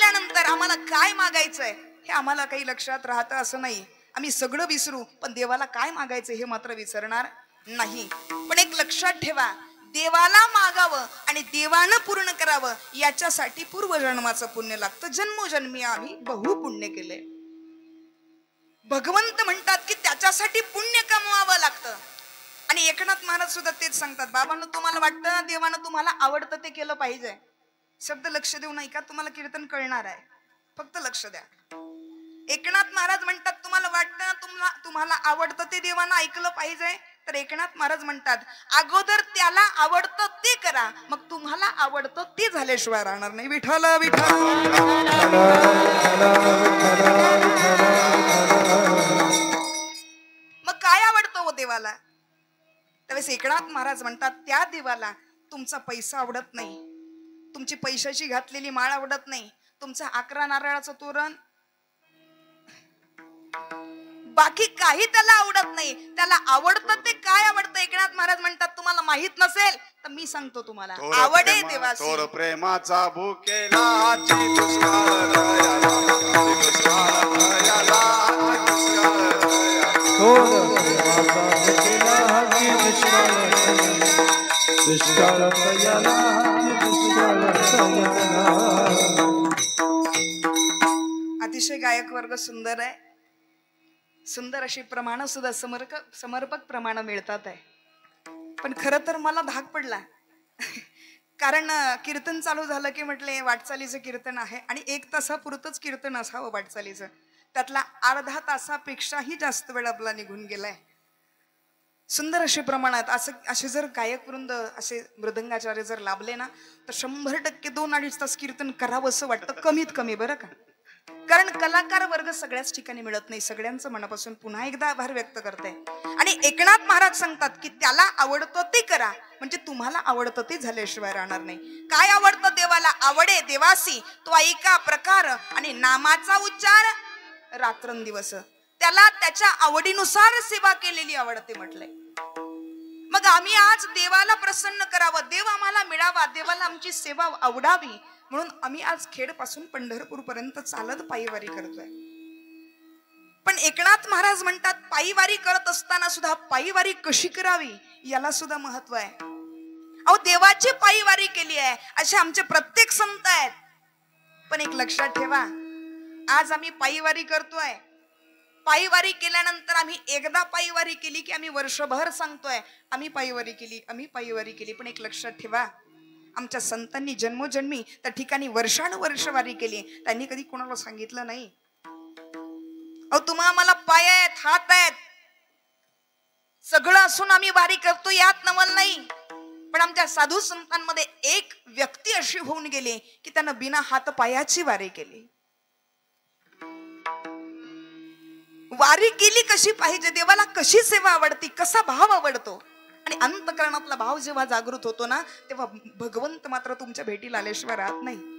केल्यानंतर आम्हाला काय मागायचंय हे आम्हाला काही लक्षात राहतं असं नाही. आम्ही सगळं विसरू पण देवाला काय मागायचं हे मात्र विसरणार नाही. पण एक लक्षात ठेवा, देवाला मागावं आणि देवानं पूर्ण करावं याच्यासाठी पूर्वजन्माचं पुण्य लागतं. जन्मोजन्मी आम्ही बहु पुण्य केले. भगवंत म्हणतात की त्याच्यासाठी पुण्य कमवावं लागतं. आणि एकनाथ महाराज सुद्धा तेच सांगतात, बाबांनो तुम्हाला वाटतं देवानं तुम्हाला आवडतं ते केलं पाहिजे. शब्द लक्ष देऊ नाही का, तुम्हाला कीर्तन कळणार आहे, फक्त लक्ष द्या. एकनाथ महाराज म्हणतात तुम्हाला वाटतं तुम्हाला आवडतं ते देवानं ऐकलं पाहिजे, तर एकनाथ महाराज म्हणतात अगोदर त्याला आवडतं ते करा, मग तुम्हाला आवडतं ते झाल्याशिवाय राहणार नाही. विठ्ठल विठ्ठल. मग काय आवडतं हो देवाला? त्यावेळेस एकनाथ महाराज म्हणतात त्या देवाला तुमचा पैसा आवडत नाही, तुमची पैशाची घातलेली माळ आवडत नाही, तुमचं 11 नारळाचं तोरण, बाकी काही त्याला आवडत नाही. त्याला आवडतं ते काय आवडतं? एकनाथ महाराज म्हणतात तुम्हाला माहित नसेल तर मी सांगतो तुम्हाला. आवडे देवासी तोर प्रेमाचा भुकेला दुष्काळ दयाला, दुष्काळ दयाला, तोर प्रेमाचा भुकेला दुष्काळ दयाला, दुष्काळ दयाला. अतिशय गायक वर्ग सुंदर आहे. सुंदर अशी प्रमाण सुद्धा समर्पक प्रमाण मिळतात आहे. पण खरं तर मला धाक पडला कारण कीर्तन चालू झालं की म्हटले वाटचालीचं कीर्तन आहे आणि 1 तासापुरतच कीर्तन असावं वाटचालीचं. त्यातला अर्धा तासापेक्षाही जास्त वेळ आपला निघून गेलाय. सुंदर असे प्रमाणात असे जर गायक वृंद असे मृदंगाचार्य जर लाभले ना तर 100% 2-2.5 तास कीर्तन करावं असं वाटतं, कमीत कमी. बरं का, कारण कलाकार वर्ग सगळ्याच ठिकाणी मिळत नाही. सगळ्यांचं मनापासून पुन्हा एकदा आभार व्यक्त करते. आणि एकनाथ महाराज सांगतात की त्याला आवडतं ते करा, म्हणजे तुम्हाला आवडतं ते झाल्याशिवाय राहणार नाही. काय आवडतं देवाला? आवडे देवासी तो ऐका प्रकार आणि नामाचा उच्चार रात्रंदिवस. त्याला त्याच्या आवडीनुसार सेवा केलेली आवडते म्हटलंय. मग आम्ही आज देवाला प्रसन्न करावं, देव आम्हाला मिळावा, देवाला आमची सेवा आवडावी म्हणून आम्ही आज खेड पासून पंढरपूर पर्यंत चालत पायीवारी करतोय. पण एकनाथ महाराज म्हणतात पायीवारी करत असताना सुद्धा पायीवारी कशी करावी याला सुद्धा महत्व आहे. अहो देवाची पायीवारी केली आहे असे आमचे प्रत्येक संत आहेत. पण एक लक्षात ठेवा, आज आम्ही पायीवारी करतोय. पायीवारी केल्यानंतर आम्ही एकदा पायीवारी केली की आम्ही वर्षभर सांगतोय आम्ही पायीवारी केली, आम्ही पायीवारी केली. पण एक लक्षात ठेवा, आमच्या संतांनी जन्मोजन्मी त्या ठिकाणी वर्षानुवर्ष वारी केली, त्यांनी कधी कोणाला सांगितलं नाही. अहो तुम्हा आम्हाला पाय आहेत, हात आहेत, सगळं असून आम्ही वारी करतो यात नवल नाही. पण आमच्या साधू संतांमध्ये एक व्यक्ती अशी होऊन गेली की त्यानं बिना हात पायाची वारी केली. वारी केली कशी पाहिजे, देवाला कशी सेवा आवडती, कसा भाव आवडतो, आणि अंतकरणातला भाव जेव्हा जागृत होतो ना तेव्हा भगवंत मात्र तुमच्या भेटीला आल्याशिवाय राहत नाही.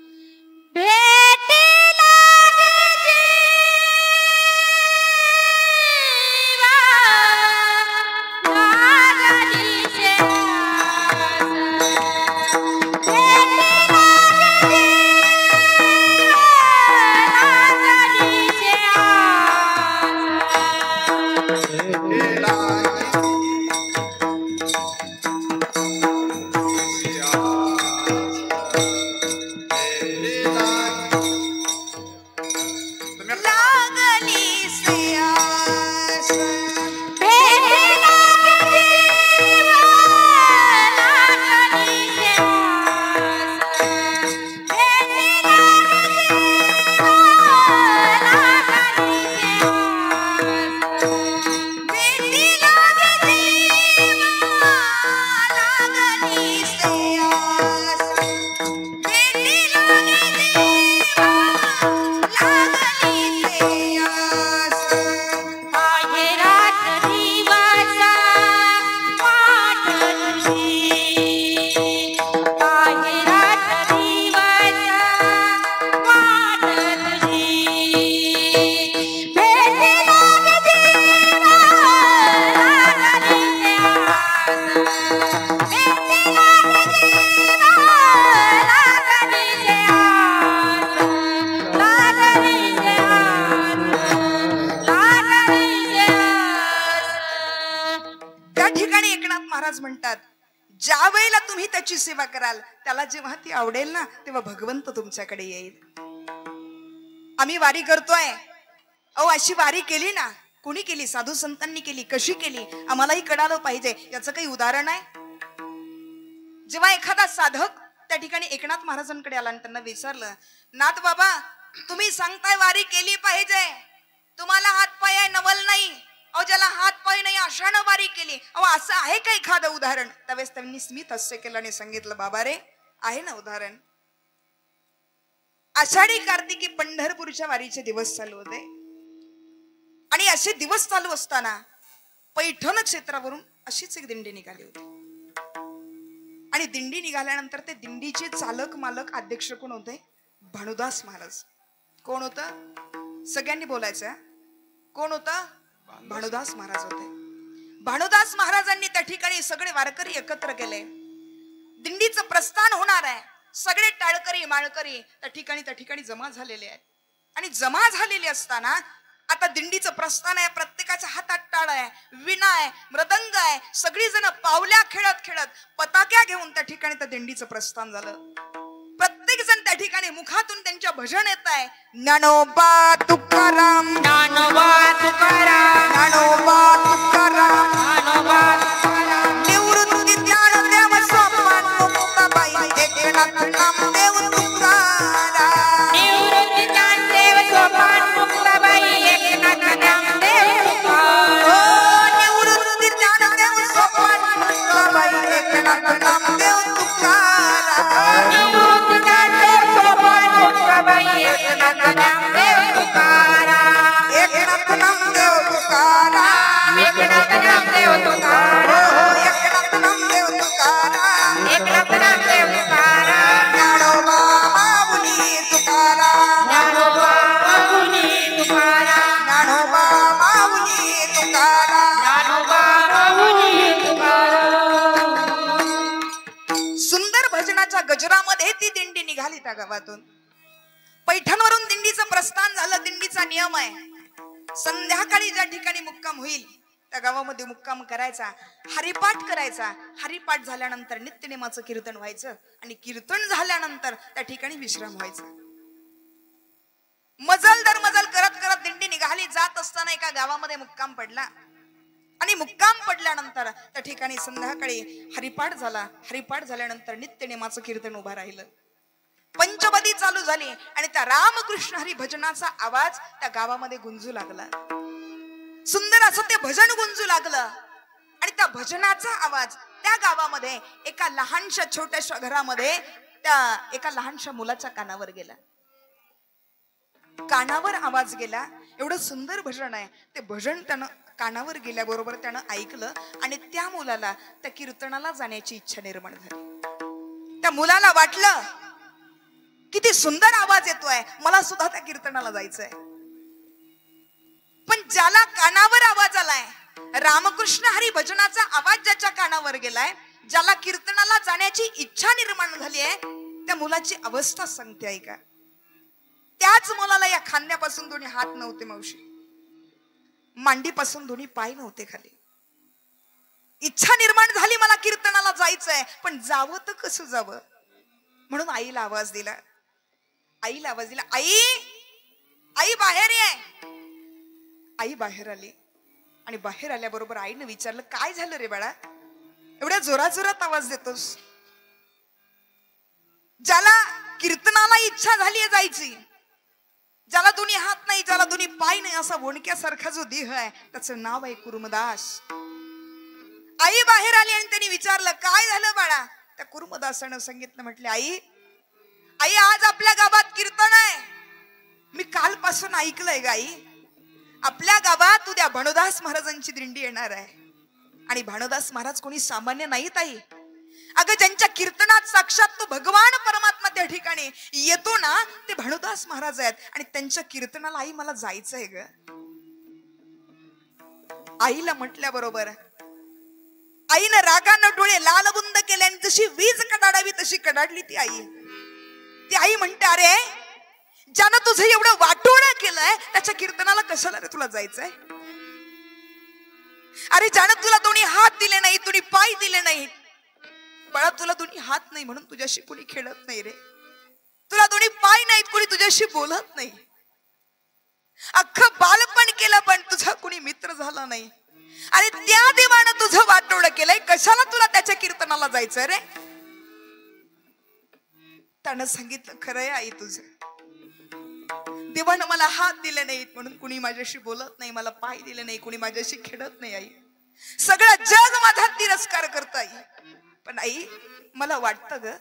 म्हणतात ज्या वेळेला तुम्ही त्याची सेवा कराल त्याला जेव्हा ती आवडेल ना तेव्हा भगवंत तुमच्याकडे येईल. आम्ही वारी करतोय, अहो अशी वारी केली ना, कोणी केली? साधू संतांनी केली. कशी केली आम्हालाही कळालं पाहिजे. याचं काही उदाहरण आहे? जेव्हा एखादा साधक त्या ठिकाणी एकनाथ महाराजांकडे आला आणि त्यांना विचारलं, नाथ बाबा तुम्ही सांगताय वारी केली पाहिजे, तुम्हाला हात पाय आहे नवल नाही, अहो ज्याला हात पाय नाही अशानं वारी केली, अहो असं आहे का एखादं उदाहरण? त्यावेळेस त्यांनी स्मित हास्य केलं आणि सांगितलं, बाबा रे आहे ना उदाहरण. आषाढी कार्तिकी पंढरपूरच्या वारीचे दिवस चालू होते आणि असे दिवस चालू असताना पैठण क्षेत्रावरून अशीच एक दिंडी निघाली होती. आणि दिंडी निघाल्यानंतर ते दिंडीचे चालक मालक अध्यक्ष कोण होते? भानुदास महाराज. कोण होतं? सगळ्यांनी बोलायचं. कोण होतं? भानुदास महाराज होते. भानुदास महाराजांनी त्या ठिकाणी सगळे वारकरी एकत्र केले. दिंडीचं प्रस्थान होणार आहे. सगळे टाळकरी माळकरी त्या ठिकाणी जमा झालेले आहेत. आणि जमा झालेले असताना आता दिंडीचं प्रस्थान आहे. प्रत्येकाच्या हातात टाळ आहे, विणा आहे, मृदंग आहे. सगळी जण पावल्या खेळत खेळत पताक्या घेऊन त्या ठिकाणी त्या दिंडीचं प्रस्थान झालं. प्रत्येक जण त्या ठिकाणी मुखातून त्यांच्या भजन येत आहे. ज्ञानोबा तुकाराम, ज्ञानोबा तुकाराम, ज्ञानोबा तुकाराम, ज्ञानोबा तुकाराम. निवृत्ती ज्ञानदेव सोपान मुक्ताबाई एकनाथ नामदेव तुकाराम. निवृत्ती ज्ञानदेव सोपान मुक्ताबाई एकनाथ नामदेव तुकाराम. निवृत्ती ज्ञानदेव सोपान मुक्ताबाई एकनाथ नामदेव तुकाराम. निवृत्ती ज्ञानदेव सोपान मुक्ताबाई एकनाथ नामदेव तुकाराम. एकनाथ नामदेव तुकाराम. एकनाथ नामदेव तुकाराम. एकनाथ नामदेव तुकाराम. एकनाथ नामदेव तुकाराम. ज्ञानोबा माऊली तुकाराम. ज्ञानोबा माऊली तुकाराम. ज्ञानोबा माऊली तुकाराम. ज्ञानोबा माऊली तुकाराम. सुंदर भजनाच्या गजरामध्ये ती दिंडी निघाली त्या गावातून. पैठणवरून दिंडीचं प्रस्थान झालं. दिंडीचा नियम आहे संध्याकाळी ज्या ठिकाणी मुक्काम होईल त्या गावामध्ये मुक्काम करायचा, हरिपाठ करायचा. हरिपाठ झाल्यानंतर नित्यनेमाचं कीर्तन व्हायचं आणि कीर्तन झाल्यानंतर त्या ठिकाणी विश्राम व्हायचा. मजल दर मजल करत करत दिंडी निघाली. जात असताना एका गावामध्ये मुक्काम पडला आणि मुक्काम पडल्यानंतर त्या ठिकाणी संध्याकाळी हरिपाठ झाला. हरिपाठ झाल्यानंतर नित्यनेमाचं कीर्तन उभा राहिलं. पंचपदी चालू झाली आणि त्या रामकृष्ण हरी भजनाचा आवाज त्या गावामध्ये गुंजू लागला. सुंदर असं ते भजन गुंजू लागलं आणि त्या भजनाचा आवाज त्या गावामध्ये एका लहानशा छोट्याशा घरामध्ये त्या एका लहानशा मुलाच्या कानावर गेला. कानावर आवाज गेला. एवढं सुंदर भजन आहे. ते भजन त्यानं कानावर गेल्याबरोबर त्यानं ऐकलं आणि त्या मुलाला त्या कीर्तनाला जाण्याची इच्छा निर्माण झाली. त्या मुलाला वाटलं किती सुंदर आवाज येतोय, मला सुद्धा त्या कीर्तनाला जायचंय. पण ज्याला कानावर आवाज आलाय, रामकृष्ण हरी भजनाचा आवाज ज्याच्या कानावर गेलाय, ज्याला कीर्तनाला जाण्याची इच्छा निर्माण झाली आहे, त्या मुलाची अवस्था सांगते ऐका. त्याच मुलाला या खांद्यापासून दोन्ही हात नव्हते मावशी, मांडीपासून दोन्ही पाय नव्हते खाली. इच्छा निर्माण झाली मला कीर्तनाला जायचंय, पण जावं तर कसं जावं. म्हणून आईला आवाज दिला. आईला आवाज दिला, आई आई बाहेर ये. आई बाहेर आली आणि बाहेर आल्याबरोबर आईने विचारलं, काय झालं रे बाळा, एवढ्या जोरात जोरात आवाज देतोस. ज्याला कीर्तनाला इच्छा झाली जायची, ज्याला दोन्ही हात नाही, ज्याला दोन्ही पाय नाही, असा वणक्यासारखा जो देह आहे, त्याचं नाव आहे कुर्मदास. आई बाहेर आली आणि त्यांनी विचारलं, काय झालं बाळा. त्या कुर्मदासानं सांगितलं, म्हटले आई आई आज आपल्या गावात कीर्तन आहे. मी कालपासून ऐकलंय ग आई, आपल्या गावात उद्या भानुदास महाराजांची दिंडी येणार आहे. आणि भानुदास महाराज कोणी सामान्य नाहीत आई. अगं ज्यांच्या कीर्तनात साक्षात तो भगवान परमात्मा त्या ठिकाणी येतो ना, ते भानुदास महाराज आहेत. आणि त्यांच्या कीर्तनाला आई मला जायचंय ग. आईला म्हटल्याबरोबर आईनं रागानं डोळे लालबुंद केले आणि जशी वीज कडाडावी तशी कडाडली ती आई. ती आई म्हणते, अरे ज्यानं तुझं एवढं वाटोळं केलंय त्याच्या कीर्तनाला कशाला रे तुला जायचंय. अरे ज्यानं तुला दोन्ही हात दिले नाही, दोन्ही पाय दिले नाहीत, बाळा तुला दोन्ही हात नाही म्हणून तुझ्याशी कोणी खेळत नाही रे. तुला दोन्ही पाय नाहीत, कोणी तुझ्याशी बोलत नाही. अख्खं बालपण केलं पण तुझा कोणी मित्र झाला नाही. आणि त्या देवानं तुझं वाटोळं केलंय, कशाला तुला त्याच्या कीर्तनाला जायचं रे. त्यानं सांगितलं खरंय आई तुझं, देवानं मला हात दिले नाहीत म्हणून कुणी माझ्याशी बोलत नाही, मला पाय दिले नाही कुणी माझ्याशी खेळत नाही. आई सगळं जग माझा तिरस्कार करत आई. पण आई मला वाटतं ग,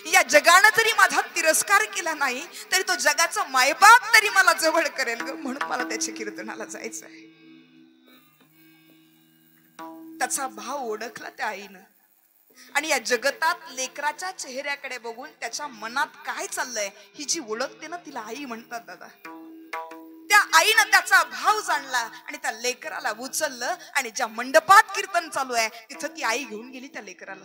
या जगानं जरी माझा तिरस्कार केला नाही तरी तो जगाचा मायबाप तरी मला जवळ करेल ग, म्हणून मला त्याच्या कीर्तनाला जायचं आहे. त्याचा भाव ओळखला त्या आईनं. आणि या जगतात लेकराच्या चेहऱ्याकडे बघून त्याच्या मनात काय चाललंय ही जी ओळखते ना, तिला आई म्हणतात दादा. त्या आईनं त्याचा भाव जाणला आणि त्या लेकराला उचललं आणि ज्या मंडपात कीर्तन चालू आहे तिथं ती आई घेऊन गेली त्या लेकराला.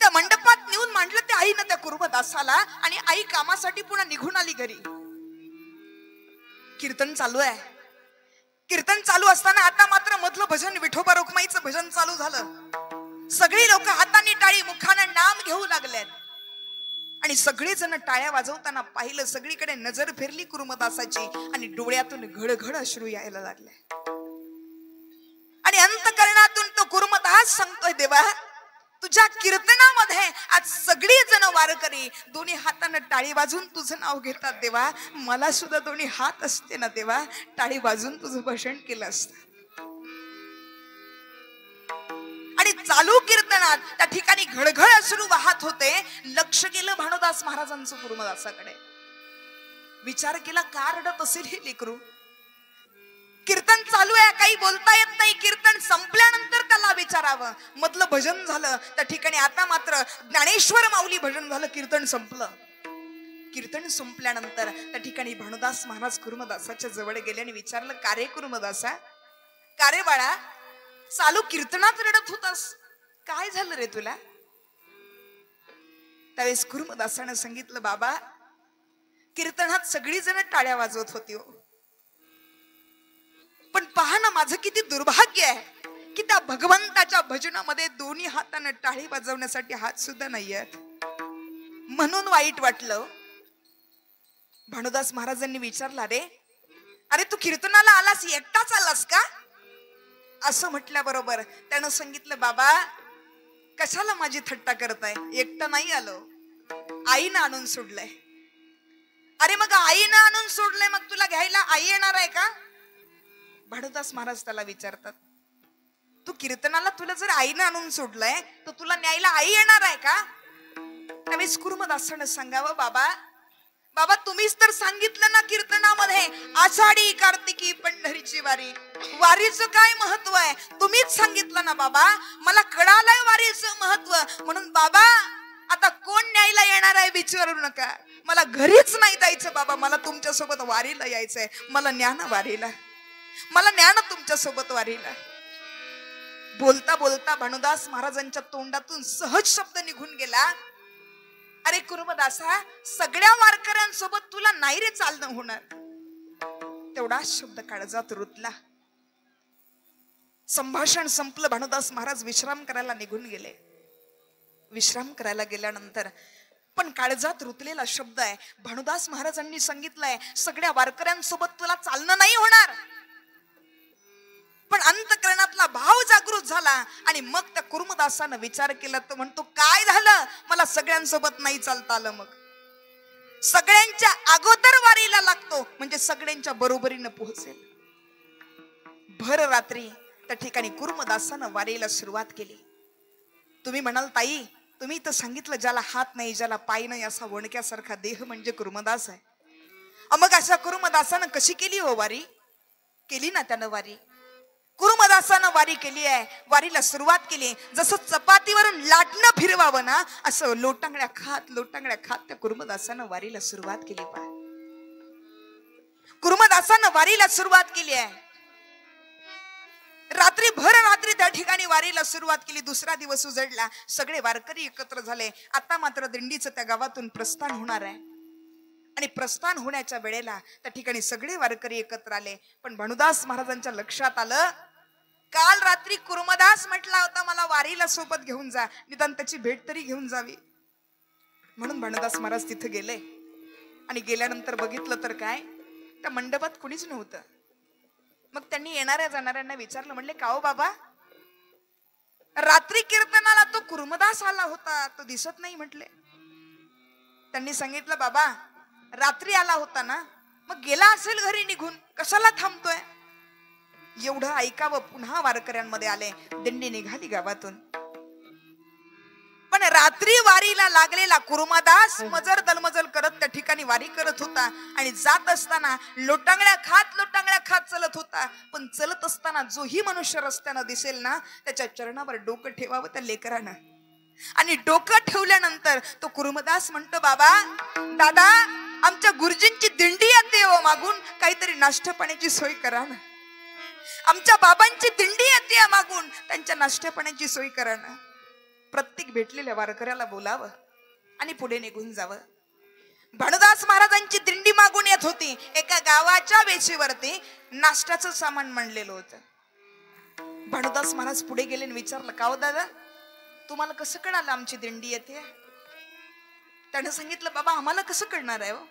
त्या मंडपात नेऊन मांडलं त्या आईनं त्या कुर्मदासाला आणि आई कामासाठी पुन्हा निघून आली घरी. कीर्तन चालू आहे. कीर्तन चालू असताना आता मात्र मधलं भजन, विठोबा रुक्माईचं भजन चालू झालं. सगळी लोक हाताने टाळी मुखानं नाम घेऊ लागलेत आणि सगळे जण टाळ्या वाजवताना पाहिलं. सगळीकडे नजर फिरली कुर्मदासाची आणि डोळ्यातून घडघड अश्रू यायला लागले. आणि अंतकरणातून तो कुर्मदास सांगतोय, देवा तुझ्या कीर्तनामध्ये आज सगळी जण वारकरी दोन्ही हातानं टाळी वाजून तुझं नाव घेतात. देवा मला सुद्धा दोन्ही हात असते ना देवा, टाळी वाजून तुझं भाषण केलं असतं. आणि चालू कीर्तनात त्या ठिकाणी घडघड अश्रू वाहत होते. लक्ष गेलं भानुदास महाराजांचं कुर्मदासाकडे. विचार केला का रडत असेल हे लेकरू. कीर्तन चालू आहे, काही बोलता येत नाही. कीर्तन संपल्यानंतर त्याला विचारावं. मधलं भजन झालं त्या ठिकाणी. आता मात्र ज्ञानेश्वर माऊली भजन झालं, कीर्तन संपलं. कीर्तन संपल्यानंतर त्या ठिकाणी भानुदास महाराज कुर्मदासाच्या जवळ गेले आणि विचारलं, का रे कुर्मदासा, का रे बाळा, चालू कीर्तनात रडत होतास, काय झालं रे तुला. त्यावेळेस कुर्मदासानं सांगितलं, बाबा कीर्तनात सगळी जण टाळ्या वाजवत होती हो, पण पहा ना माझं किती दुर्भाग्य आहे की त्या भगवंताच्या भजनामध्ये दोन्ही हातानं टाळी वाजवण्यासाठी हात सुद्धा नाहीयेत, म्हणून वाईट वाटलं. भानुदास महाराजांनी विचारला, रे अरे तू कीर्तनाला आलास, एकटाच आलास का. असं म्हटल्याबरोबर त्यानं सांगितलं, बाबा कशाला माझी थट्टा करताय, एकटा नाही आलो, आईनं आणून सोडलंय. अरे मग आईनं आणून सोडलंय, मग तुला घ्यायला आई येणार आहे का. भानुदास महाराज त्याला विचारतात, तू कीर्तनाला तुला जर आईनं आणून सोडलंय तर तुला न्यायला आई येणार आहे का. त्यावेळेस कुर्मदासानं सांगावं, बाबा बाबा तुम्हीच तर सांगितलं ना कीर्तनामध्ये, आषाढी कार्तिकी पंढरीची वारी, वारीचं काय महत्व आहे तुम्हीच सांगितलं ना बाबा, मला कळालंय वारीचं महत्व. म्हणून बाबा आता कोण न्यायला येणार आहे विचारू नका, मला घरीच नाही जायचं बाबा, मला तुमच्या सोबत वारीला यायचंय, मला न्या ना वारीला, मला न्या ना तुमच्या सोबत वारीला. बोलता बोलता भानुदास महाराजांच्या तोंडातून सहज शब्द निघून गेला, अरे कुर्मदासा सगळ्या वारकऱ्यांसोबत तुला नाही रे चालणं होणार. तेवढा शब्द काळजात रुतला. संभाषण संपलं. भानुदास महाराज विश्राम करायला निघून गेले. विश्राम करायला गेल्यानंतर पण काळजात रुतलेला शब्द आहे. भानुदास महाराजांनी सांगितलंय, सगळ्या वारकऱ्यांसोबत तुला चालणं नाही होणार. पण अंतकरणातला भाव जागृत झाला आणि मग त्या कुर्मदासानं विचार केला. तो म्हणतो, काय झालं, मला सगळ्यांसोबत नाही चालता आलं, मग सगळ्यांच्या अगोदर वारीला लागतो म्हणजे सगळ्यांच्या बरोबरीनं पोहोचेल. भर रात्री त्या ठिकाणी कुर्मदासानं वारीला सुरुवात केली. तुम्ही म्हणाल, ताई तुम्ही तर सांगितलं ज्याला हात नाही ज्याला पाय नाही असा वणक्यासारखा देह म्हणजे कुर्मदास आहे. मग अशा कुर्मदासानं कशी केली हो वारी. केली ना त्यानं वारी. कुर्मदासानं वारी केली आहे. वारीला सुरुवात केली. जसं चपातीवरून लाटणं फिरवावं ना, असं लोटांगड्या खात त्या कुर्मदासानं वारीला सुरुवात केली. कुर्मदासानं वारीला सुरुवात केली आहे. रात्री भर रात्री त्या ठिकाणी वारीला सुरुवात केली. दुसरा दिवस उजडला. सगळे वारकरी एकत्र झाले. आता मात्र दिंडीचं त्या गावातून प्रस्थान होणार आहे आणि प्रस्थान होण्याच्या वेळेला त्या ठिकाणी सगळे वारकरी एकत्र आले. पण भानुदास महाराजांच्या लक्षात आलं, काल रात्री कुर्मदास म्हटला होता मला वारीला सोबत घेऊन जा, निदान त्याची भेट तरी घेऊन जावी. म्हणून भानुदास महाराज तिथे गेले आणि गेल्यानंतर बघितलं तर काय, त्या मंडपात कुणीच नव्हतं. मग त्यांनी येणाऱ्या जाणाऱ्यांना विचारलं, म्हणले का हो बाबा, रात्री कीर्तनाला तो कुर्मदास आला होता, तो दिसत नाही म्हटले. त्यांनी सांगितलं, बाबा रात्री आला होता ना, मग गेला असेल घरी निघून, कशाला थांबतोय. एवढं ऐकावं पुन्हा वारकऱ्यांमध्ये आले. दिंडी निघाली गावातून. पण रात्री वारीला लागलेला कुर्मदास मजर दलमजल करत त्या ठिकाणी वारी करत होता आणि जात असताना लोटांगड्या खात चलत होता. पण चलत असताना जोही मनुष्य रस्त्यानं दिसेल ना, त्याच्या चरणावर डोकं ठेवावं त्या लेकरानं. आणि डोकं ठेवल्यानंतर तो कुर्मदास म्हणतो, बाबा दादा, आमच्या गुरुजींची दिंडी येते हो मागून, काहीतरी नाश्ता पाण्याची सोय करा ना. आमच्या बाबांची दिंडी येते मागून, त्यांच्या नाश्ता पाण्याची सोय करा ना. प्रत्येक भेटलेल्या वारकऱ्याला बोलावं आणि पुढे निघून जावं. भानुदास महाराजांची दिंडी मागून येत होती. एका गावाच्या वेशीवरती नाश्त्याचं सामान मांडलेलं होतं. भानुदास महाराज पुढे गेले आणि विचारलं, का हो दादा, तुम्हाला कसं कळालं आमची दिंडी येते. त्यानं सांगितलं, बाबा आम्हाला कसं कळणार आहे हो,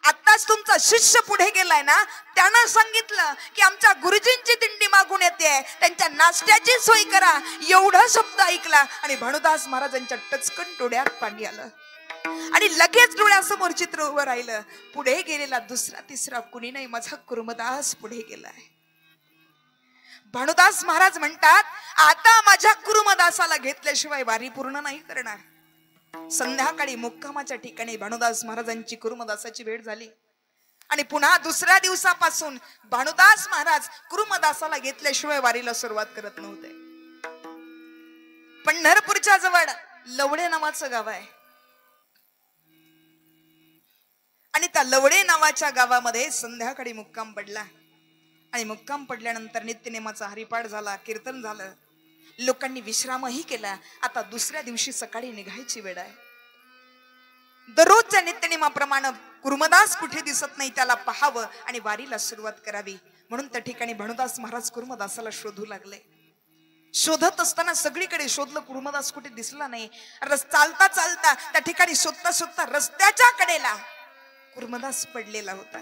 आत्ताच तुमचा शिष्य पुढे गेलाय ना, त्यानं सांगितलं की आमच्या गुरुजींची दिंडी मागून येते, त्यांच्या नाश्त्याची सोय करा. एवढा शब्द ऐकला आणि भानुदास महाराजांच्या टचकन डोळ्यात पाणी आलं आणि लगेच डोळ्यासमोर चित्र उभं राहिलं. पुढे गेलेला दुसरा तिसरा कुणी नाही, माझा कुर्मदास पुढे गेलाय. भानुदास महाराज म्हणतात, आता माझ्या कुर्मदासाला घेतल्याशिवाय वारी पूर्ण नाही करणार. संध्याकाळी मुक्कामाच्या ठिकाणी भानुदास महाराजांची कुर्मदासाची भेट झाली आणि पुन्हा दुसऱ्या दिवसापासून भानुदास महाराज कुर्मदासाला घेतल्याशिवाय वारीला सुरुवात करत नव्हते. पंढरपूरच्या जवळ लवडे नावाचं गाव आहे आणि त्या लवडे नावाच्या गावामध्ये संध्याकाळी मुक्काम पडला आणि मुक्काम पडल्यानंतर नित्यनेमाचा हरिपाठ झाला, कीर्तन झालं, लोकांनी विश्रामही केला. आता दुसऱ्या दिवशी सकाळी निघायची वेळ आहे. दररोजच्या नित्यनेमाप्रमाणे कुर्मदास कुठे दिसत नाही, त्याला पाहावं आणि वारीला सुरुवात करावी. म्हणून त्या ठिकाणी भानुदास महाराज कुर्मदासाला शोधू लागले. शोधत असताना सगळीकडे शोधलं, कुर्मदास कुठे दिसला नाही. चालता चालता त्या ठिकाणी शोधता शोधता रस्त्याच्या कडेला कुर्मदास पडलेला होता.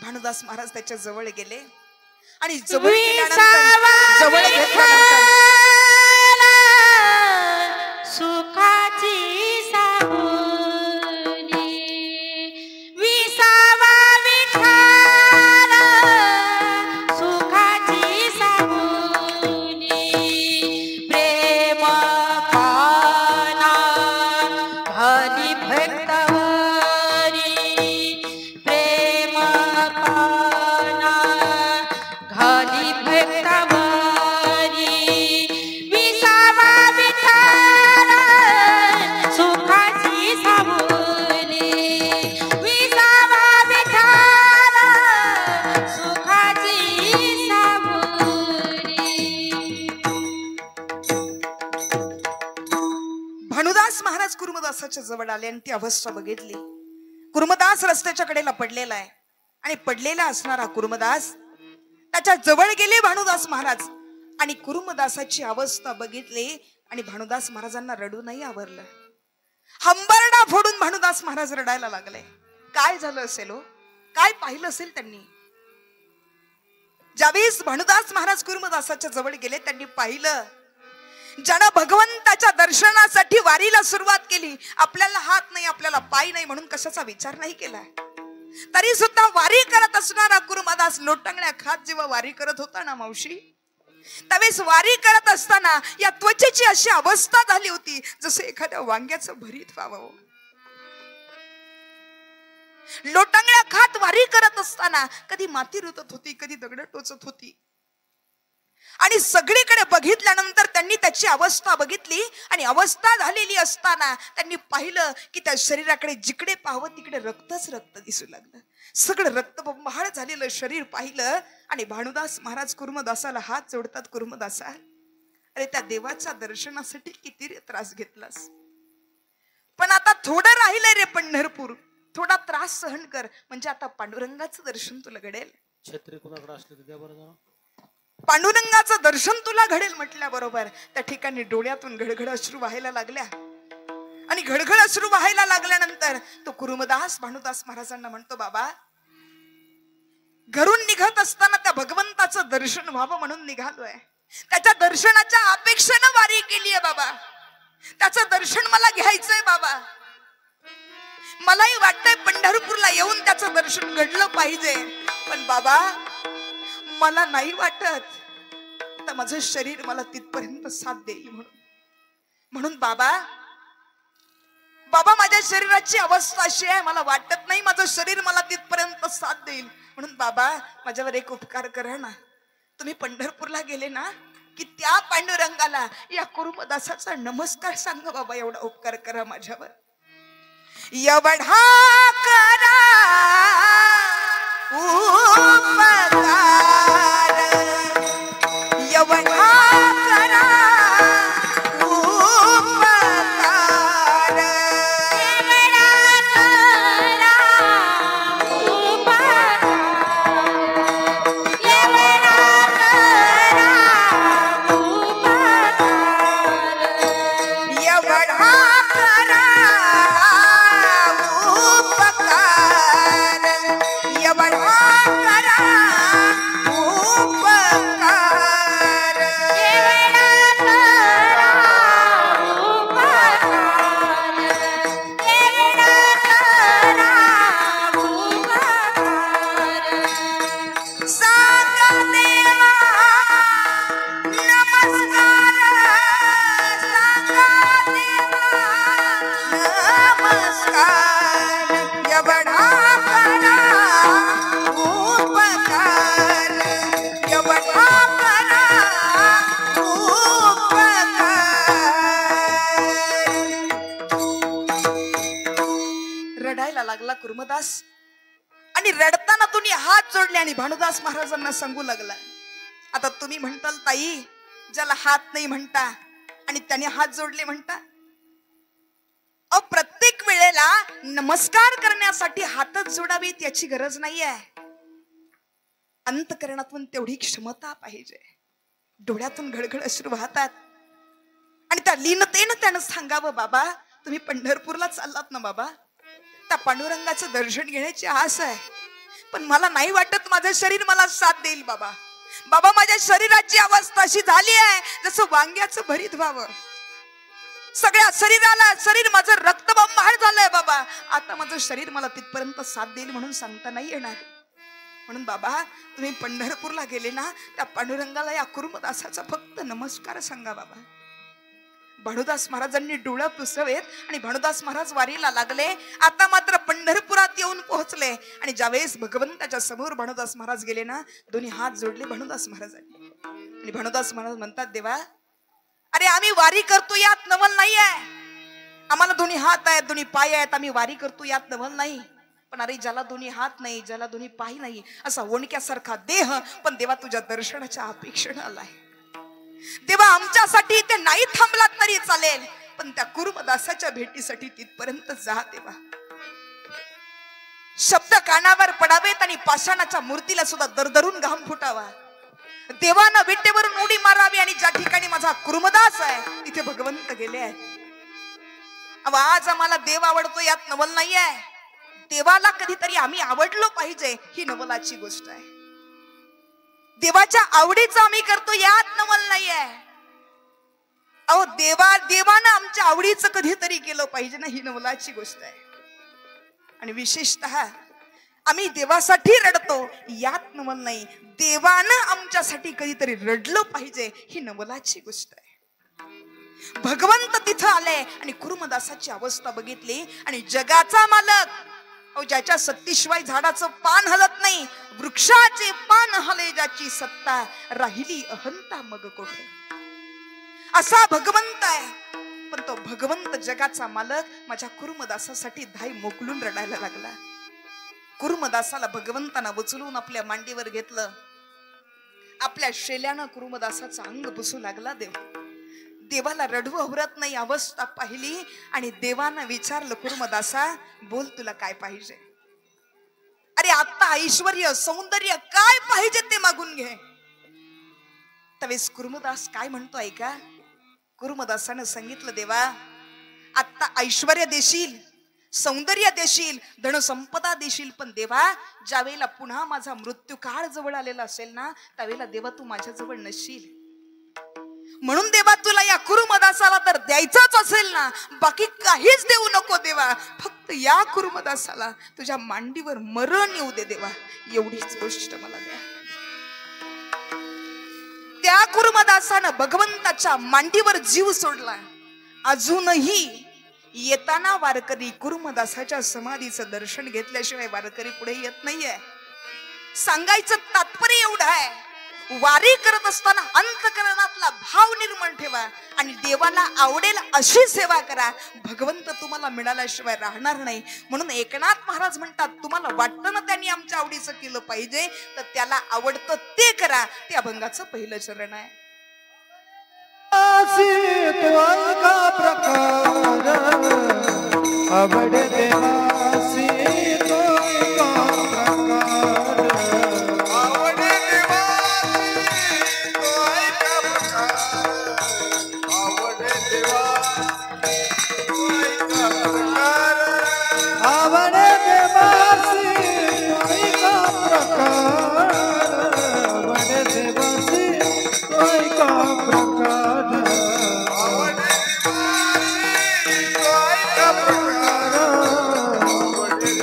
भानुदास महाराज त्याच्या जवळ गेले आणि जवळ घेतल्यानंतर सुखाची सावली विसावा विठाला, सुखाची सावली प्रेम पाना घाली भक्तावरी, प्रेम पाना घाली भक्तावरी विसावा विठाला, सुखाची सावली विसावा विठाला, सुखाची सावली. भानुदास महाराज कुर्मदासाच्या जवळ आले आणि ती अवस्था बघितली. कुर्मदास रस्त्याच्या कडेला पडलेला आहे आणि पडलेला असणारा कुर्मदास त्याच्या जवळ गेले भानुदास महाराज आणि कुर्मदासाची अवस्था बघितली आणि भानुदास महाराजांना रडू नाही आवरलं. हंबरडा फोडून भानुदास महाराज रडायला लागले. काय झालं असेल हो, काय पाहिलं असेल त्यांनी. ज्यावेळेस भानुदास महाराज कुर्मदासाच्या जवळ गेले, त्यांनी पाहिलं ज्यानं भगवंताच्या दर्शनासाठी वारीला सुरुवात केली, आपल्याला हात नाही, आपल्याला पाय नाही म्हणून कशाचा विचार नाही केला, तरी सुद्धा वारी करत असणारा कुर्मदास लोटंगण्या खात जेव्हा वारी करत होता ना मावशी, त्यावेळेस वारी करत असताना या त्वचेची अशी अवस्था झाली होती जसं एखाद्या वांग्याचं भरीत व्हावं. लोटंगण्या खात वारी करत असताना कधी माती रुतत होती, कधी दगड टोचत होती आणि सगळीकडे बघितल्यानंतर त्यांनी त्याची अवस्था बघितली आणि अवस्था झालेली असताना त्यांनी पाहिलं की त्या शरीराकडे जिकडे पाहावं तिकडे रक्तच रक्त दिसू लागलं. सगळं रक्तबंबाळ झालेलं शरीर पाहिलं आणि भानुदास महाराज कुर्मदासाला हात जोडतात, कुर्मदासा, अरे त्या देवाच्या दर्शनासाठी किती रे त्रास घेतलास, पण आता थोडं राहिलंय रे पंढरपूर, थोडा त्रास सहन कर, म्हणजे आता पांडुरंगाचं दर्शन तुला घडेल. छत्री कोणाकडे असले तर द्या बरं जरा. पांडुरंगाचं दर्शन तुला घडेल म्हटल्याबरोबर त्या ठिकाणी डोळ्यातून घडघड अश्रू व्हायला लागल्या. आणि घडघड अश्रू व्हायला लागल्यानंतर तो कुरुमदास भानुदास महाराजांना म्हणतो, बाबा घरून निघत असताना त्या भगवंताचं दर्शन व्हावं म्हणून निघालोय. त्याच्या दर्शनाच्या अपेक्षेनं वारी केलीये बाबा. त्याचं दर्शन मला घ्यायचंय बाबा. मलाही वाटतंय पंढरपूरला येऊन त्याचं दर्शन घडलं पाहिजे. पण बाबा मला नाही वाटत तर माझं शरीर मला तिथपर्यंत साथ देईल म्हणून बाबा माझ्या शरीराची अवस्था अशी आहे, मला वाटत नाही माझं शरीर मला तिथपर्यंत साथ देईल. म्हणून बाबा माझ्यावर एक उपकार करा ना. तुम्ही पंढरपूरला गेले ना की त्या पांडुरंगाला या कुरुमदासाचा नमस्कार सांगा बाबा. एवढा उपकार करा माझ्यावर. एवढा करा उपकार, एवढा करा उपकार, रडायला लागला कुरुमदास. आणि रडताना तुम्ही हात जोडले आणि भानुदास महाराजांना सांगू लागला, आता तुम्ही म्हणताल ताई ज्याला हात नाही म्हणता आणि त्याने हात जोडले म्हणता. प्रत्येक वेळेला नमस्कार करण्यासाठी हातच जोडावीत याची गरज नाहीये. अंतकरणातून तेवढी क्षमता पाहिजे. डोळ्यातून घडघड अश्रू वाहतात आणि त्या लीनतेनं त्यानं सांगावं, बाबा तुम्ही पंढरपूरला चाललात ना बाबा, त्या पांडुरंगाचं दर्शन घेण्याची आस आहे. पण मला नाही वाटत माझं शरीर मला साथ देईल बाबा. बाबा माझ्या शरीराची अवस्था अशी झाली आहे जसं वांग्याचं भरीत व्हावं. सगळ्या शरीराला शरीर माझं रक्तबंबाळ झालंय बाबा. आता माझं शरीर मला तिथपर्यंत साथ देईल म्हणून सांगता नाही येणार. म्हणून बाबा तुम्ही पंढरपूरला गेले ना त्या पांडुरंगाला या कुरुमदासाचा फक्त नमस्कार सांगा बाबा. भानुदास महाराजांनी डोळं पुसवेत आणि भानुदास महाराज वारीला लागले. आता मात्र पंढरपुरात येऊन पोहोचले आणि ज्यावेळेस भगवंताच्या समोर भानुदास महाराज गेले ना दोन्ही हात जोडले भानुदास महाराजांनी. आणि भानुदास महाराज म्हणतात, देवा अरे आम्ही वारी करतो यात नवल नाही आहे. आम्हाला दोन्ही हात आहेत, दोन्ही पाय आहेत, आम्ही वारी करतो यात नवल नाही. पण अरे ज्याला दोन्ही हात नाही, ज्याला दोन्ही पाय नाही, असा ओणक्यासारखा देह पण देवा तुझ्या दर्शनाच्या अपेक्षेनं आलाय. देवा आमच्यासाठी ते नाही थांबलात तरी चालेल, पण त्या कुरुमदासाच्या भेटीसाठी तिथपर्यंत जा देवा. शब्द कानावर पडावेत आणि पाषाणाच्या मूर्तीला सुद्धा दरदरून घाम फुटावा. देवानं विटेवरून उडी मारावी आणि ज्या ठिकाणी माझा कुरुमदास आहे तिथे भगवंत गेले आहेत. आज आम्हाला देव आवडतो यात नवल नाहीये. देवाला कधीतरी आम्ही आवडलो पाहिजे ही नवलाची गोष्ट आहे. देवाच्या आवडीचं आम्ही करतो यात नवल नाहीये. अहो देवानं आमच्या आवडीचं कधीतरी केलं पाहिजे ना ही नवलाची गोष्ट आहे. आणि विशेषतः आम्ही देवासाठी रडतो यात नवल नाही. देवानं आमच्यासाठी कधीतरी रडलं पाहिजे ही नवलाची गोष्ट आहे. भगवंत तिथं आले आणि कुरुमदासाची अवस्था बघितली आणि जगाचा मालक अहो ज्याच्या सत्तीशिवाय झाडाचं पान हलत नाही, वृक्षाचे पान हले ज्याची सत्ता, राहिली अहंता मग कोठे, असा भगवंत आहे. पण तो भगवंत जगाचा मालक माझ्या कुरुमदासासाठी धाय मोकलून रडायला लागला. कुरुमदासाला भगवंतानं उचलून आपल्या मांडीवर घेतलं. आपल्या शेल्यानं कुरुमदासाचा अंग पुसू लागला. देवाला रडवू आवरत नाही अवस्था पाहिली आणि देवानं विचारलं, कुरुमदासा बोल तुला काय पाहिजे. अरे आता ऐश्वर्य सौंदर्य काय पाहिजे ते मागून घे. त्यावेळेस कुर्मदास काय म्हणतो ऐका. कुर्मदासानं सांगितलं, देवा आता ऐश्वर्य देशील, सौंदर्य देशील, धनसंपदा देशील, पण देवा ज्यावेळेला पुन्हा माझा मृत्यू काळ जवळ आलेला असेल ना, त्यावेळेला देवा तू माझ्या जवळ नसशील. म्हणून देवा तुला या कुरुमदासाला तर द्यायचंच असेल ना, बाकी काहीच देऊ नको देवा, फक्त या कुरुमदासाला तुझ्या मांडीवर मरण येऊ दे देवा, एवढीच गोष्ट मला द्या. त्या कुरुमदासानं भगवंताच्या मांडीवर जीव सोडला. अजूनही येताना वारकरी कुरुमदासाच्या समाधीचं दर्शन घेतल्याशिवाय वारकरी पुढे येत नाहीये. सांगायचं तात्पर्य एवढं आहे, वारी करत असताना अंतःकरणातला भाव निर्माण ठेवा आणि देवाला आवडेल अशी सेवा करा. भगवंत तुम्हाला मिळाल्याशिवाय राहणार नाही. म्हणून एकनाथ महाराज म्हणतात, तुम्हाला वाटतं ना त्यांनी आमच्या आवडीचं केलं पाहिजे, तर त्याला आवडतं ते करा. ते अभंगाचं पहिलं चरण आहे. का प्रकार आवड देवासी तो का प्रकार आवडे देवासी तोय का प्रकार आवडे देवासी तोय का प्रकार आवड देवासी तोय का प्रकार आवड देवासी तोय का प्रकार आवडे देवासी तोय का प्रकार आवडे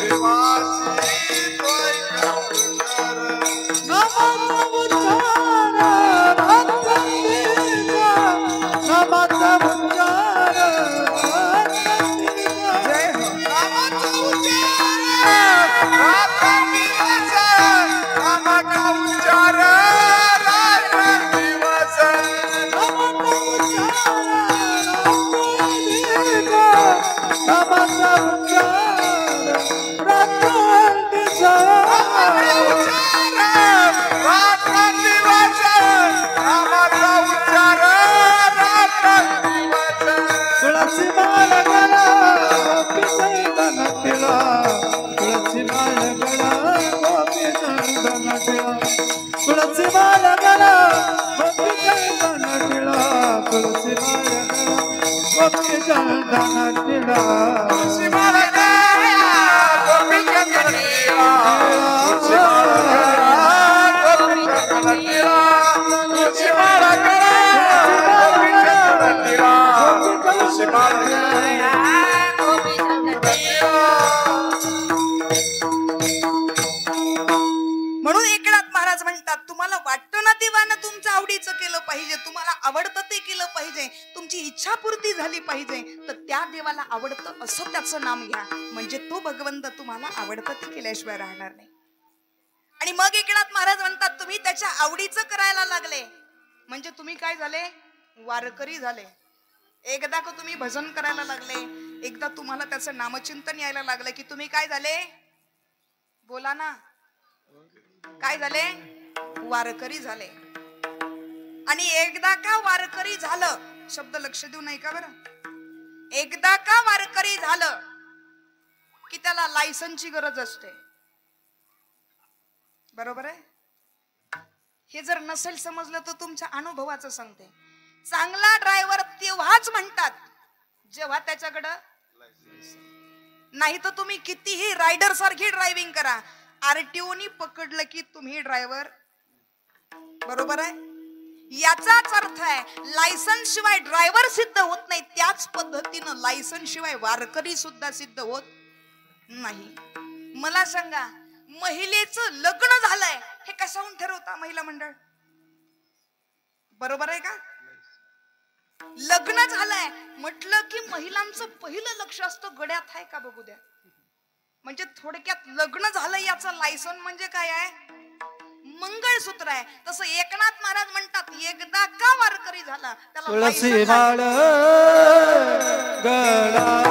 देवासी तोय का प्रकार नामाचा उच्चार जय हो. नामाचा उच्चार रात्रंदिवस नामाचा उच्चार रात्रंदिवस नामाचा उच्चार रात्रंदिवस रात्रंदिवस नामाचा उच्चार रात्रंदिवस तुळसी माळ गळा गोपी चंदन टिळा तुळसी माळ गळा गोपी चंदन टिळा तुळसी माळ गळा गोपी चंदन टिळा तुळसी माळ गळा गोपी चंदन टिळा तुळसी माळ गळा गोपी चंदन टिळा तुळसी माळ गळा गोपी चंदन टिळा तुळसी माळ गळा गोपी चंदन टिळा तुळसी माळ गळा म्हणून एकनाथ महाराज म्हणतात, तुम्हाला वाटतं ना देवानं तुमच्या आवडीचं केलं पाहिजे, तुम्हाला आवडतं ते केलं पाहिजे, तुमची इच्छापूर्ती झाली पाहिजे, तर त्या देवाला आवडतं असं त्याचं नाम घ्या, म्हणजे तो भगवंत तुम्हाला आवडतं ते केल्याशिवाय राहणार नाही. आणि मग एकनाथ महाराज म्हणतात, तुम्ही त्याच्या आवडीचं करायला लागले म्हणजे तुम्ही काय झाले, वारकरी झाले. एकदा का तुम्ही भजन करायला लागले, एकदा तुम्हाला त्याचं नामचिंतन यायला लागलं की तुम्ही काय झाले, बोला ना, काय झाले, वारकरी झाले. आणि एकदा का वारकरी झालं, शब्द लक्ष देऊ नाही का बरं, एकदा का वारकरी झालं की त्याला लायसनची गरज असते, बरोबर आहे. हे जर नसेल समजलं तर तुमच्या अनुभवाचं सांगते. चांगला ड्रायव्हर तेव्हाच म्हणतात जेव्हा त्याच्याकडं, नाही तर तुम्ही कितीही रायडर सारखी ड्रायव्हिंग करा, आरटीओनी पकडलं की तुम्ही ड्रायव्हर, बरोबर आहे. याचाच अर्थ आहे लायसन्स शिवाय ड्रायव्हर सिद्ध होत नाही, त्याच पद्धतीनं लायसन्स शिवाय वारकरी सुद्धा सिद्ध होत नाही. मला सांगा, महिलेचं लग्न झालंय हे कशाहून ठरवता महिला मंडळ, बरोबर आहे का. लग्न झालंय म्हटलं की महिलांचं पहिलं लक्ष असतं गड्यात आहे का बघू द्या. म्हणजे थोडक्यात लग्न झालं याचं लायसन म्हणजे काय आहे, मंगळसूत्र आहे. तसं एकनाथ महाराज म्हणतात, एकदा का वारकरी झाला त्याला तुळसी माळ गळा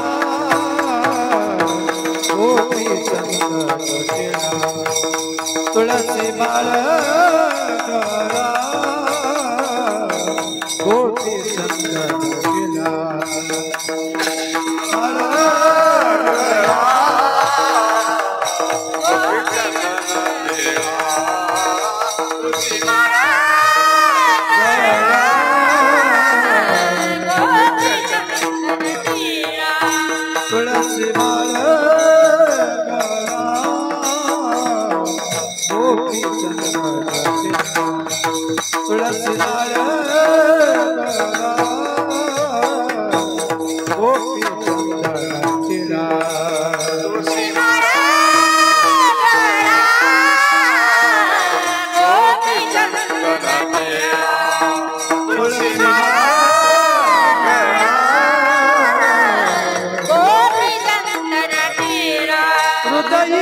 गोपी चंदन टिळा तुळसी माळ गळा गोपी चंदन टिळा तुळसी माळ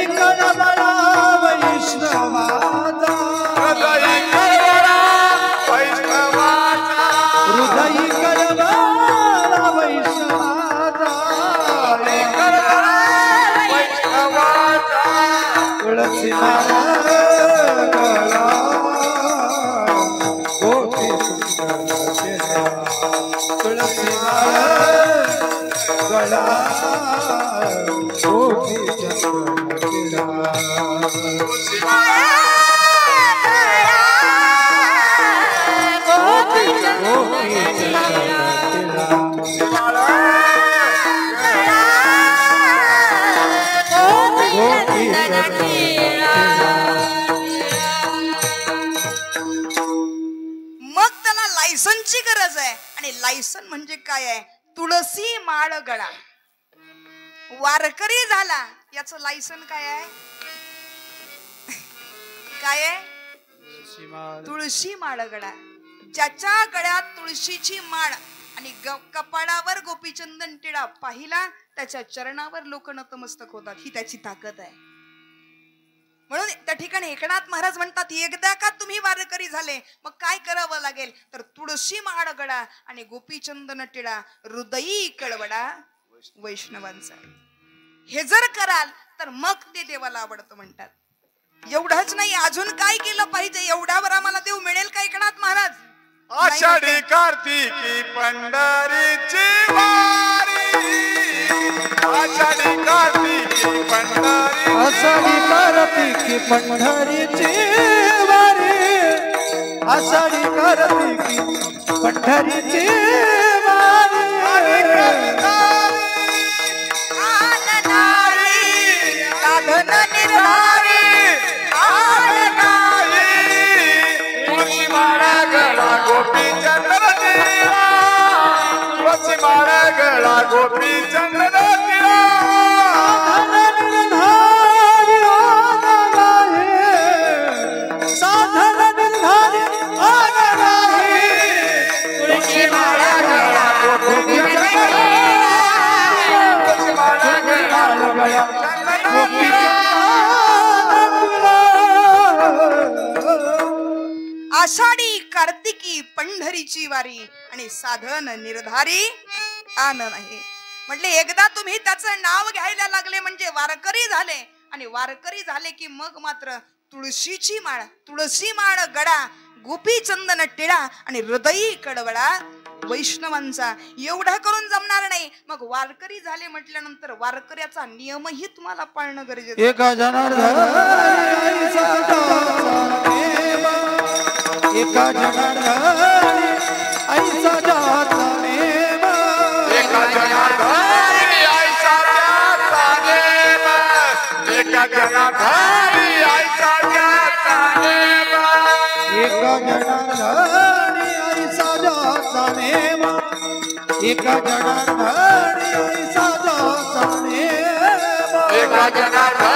कळवळा वैष्णवाचा हृदय कळवळा वैष्णवाचा हृदय कळवळा वैष्णवाचा वैष्णवाचा तुळसी माला गळा गोपी सुंदर केला तुळसी माला गळा गोपी चंदन केला गोपी मग त्याला लायसनची गरज आहे. आणि लायसन म्हणजे काय आहे? तुळसी माळ गळा. वारकरी झाला याचं लायसन काय आहे? काय आहे? तुळशी माळ गळा. ज्याच्या गळ्यात तुळशीची माळ आणि कपाळावर गोपीचंदन टिळा पाहिला त्याच्या चरणावर लोक नतमस्तक होतात. ही त्याची ताकद आहे. म्हणून त्या ठिकाणी एकनाथ महाराज म्हणतात, एकदा का तुम्ही वारकरी झाले मग काय करावं लागेल तर तुळशी माळ गळा आणि गोपीचंदन टिळा हृदयी कळवळा वैष्णवांचा. हे जर कराल तर मग ते देवाला आवडतं म्हणतात. एवढंच नाही, अजून काय केलं पाहिजे? एवढ्यावर आम्हाला देव मिळेल का एकनाथ महाराज? आषाढी कार्तिकी पंढरीची वारी आषाढी कार्तिकी पंढरी आषाढी कार्तिकी पंढरीची वारी आषाढी कार्तिकी पंढरीची वारी साधन निर्धारी तुळशी माळा गळा गोपी चंद्र तिळा तुळशी माळा गळा गोपी चंद्र तिळा साधन निर्धारी तुळशी माळा गळा गोपी तुळशी माळा गळा गोपी आषाढी कार्तिकी पंढरीची वारी आणि साधन निर्धारी आन नाही. म्हटले एकदा तुम्ही त्याचं नाव घ्यायला लागले म्हणजे वारकरी झाले. आणि वारकरी झाले की मग मात्र तुळशी माळ गडा गोपी चंदन टिळा आणि हृदयी कळवळा वैष्णवांचा. एवढा करून जमणार नाही. मग वारकरी झाले म्हटल्यानंतर वारकऱ्याचा नियमही तुम्हाला पाळणं गरजेचं. एका जनार्दन एका जनार्दन ऐसा जाता नेम एका जनाधारी ऐसा जाता नेम एका जनाधारी ऐसा जाता नेम एका जनार्दन ऐसा जाता नेम एका जनार्दन ऐसा जाता नेम एका जनाधारी